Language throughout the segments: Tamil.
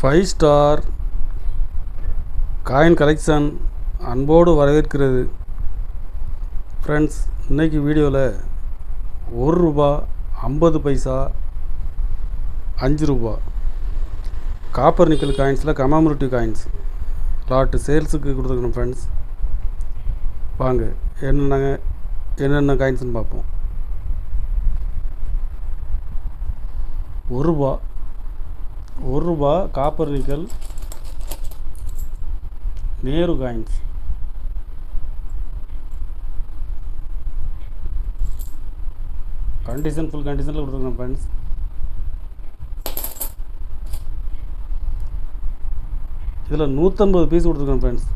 5 ஸ்டார் காயின் கலெக்ஷன் அன்போடு வரவேற்கிறது. ஃப்ரெண்ட்ஸ், இன்றைக்கி வீடியோவில் ₹1 50 பைசா 5 ரூபா காப்பர் நிக்கல் காயின்ஸில் கமாமரேட்டிவ் காயின்ஸ் லாட்டு சேல்ஸுக்கு கொடுத்துருக்கணும். ஃப்ரெண்ட்ஸ், வாங்க என்னென்ன காயின்ஸ்னு பார்ப்போம். ₹1 copper nickel Nehru coins. Full கண்டிஷனில் கொடுத்துருக்கோம். ஃப்ரெண்ட்ஸ், இதில் 150 பீஸ் கொடுத்துருக்கோம். ஃப்ரெண்ட்ஸ்,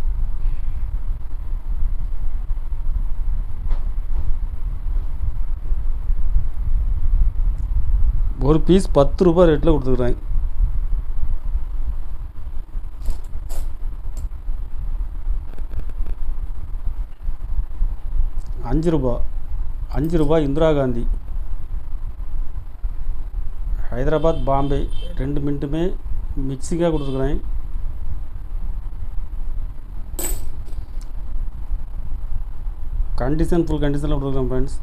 ஒரு பீஸ் ₹10 ரேட்டில் கொடுத்துருக்குறேன். ₹5 இந்திரா காந்தி, ஹைதராபாத், பாம்பே 2 மின்ட்டுமே மிக்சிங்காக கொடுத்துருக்குறேன். ஃபுல் கண்டிஷனில் கொடுத்துருக்கேன். ஃப்ரெண்ட்ஸ்,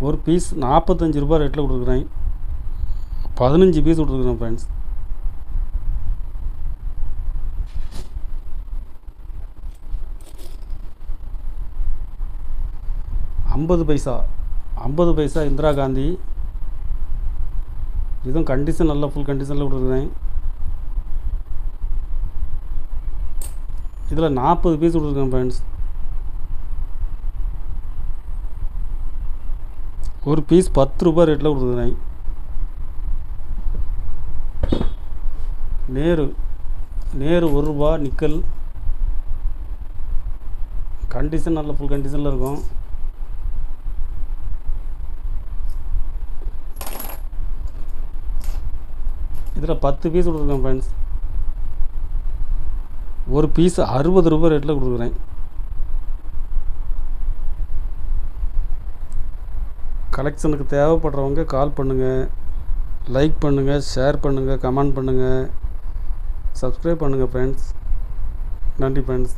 ஒரு பீஸ் ₹45 ரேட்டில் கொடுத்துருக்குறேன். 15 பீஸ் கொடுத்துருக்குறேன். ஃப்ரெண்ட்ஸ், ₹50 பைசா இந்திரா காந்தி, இதுவும் கண்டிஷன் நல்ல ஃபுல் கண்டிஷனில் கொடுத்துருக்குறேன். இதில் 40 பீஸ் கொடுத்துருக்கேன். ஃப்ரெண்ட்ஸ், ஒரு பீஸ் ₹10 ரேட்டில் கொடுத்துருக்குறேன். நேரு ₹1 நிக்கல், கண்டிஷன் நல்ல ஃபுல் கண்டிஷனில் இருக்கும். இதில் 10 பீஸ் கொடுத்துருக்கேன். ஃப்ரெண்ட்ஸ், ஒரு பீஸ் ₹60 ரேட்டில் கொடுத்துருக்குறேன். கலெக்ஷனுக்கு தேவைப்படுறவங்க கால் பண்ணுங்கள், லைக் பண்ணுங்கள், ஷேர் பண்ணுங்கள், கமெண்ட் பண்ணுங்கள், சப்ஸ்கிரைப் பண்ணுங்கள். ஃப்ரெண்ட்ஸ், நன்றி. ஃப்ரெண்ட்ஸ்.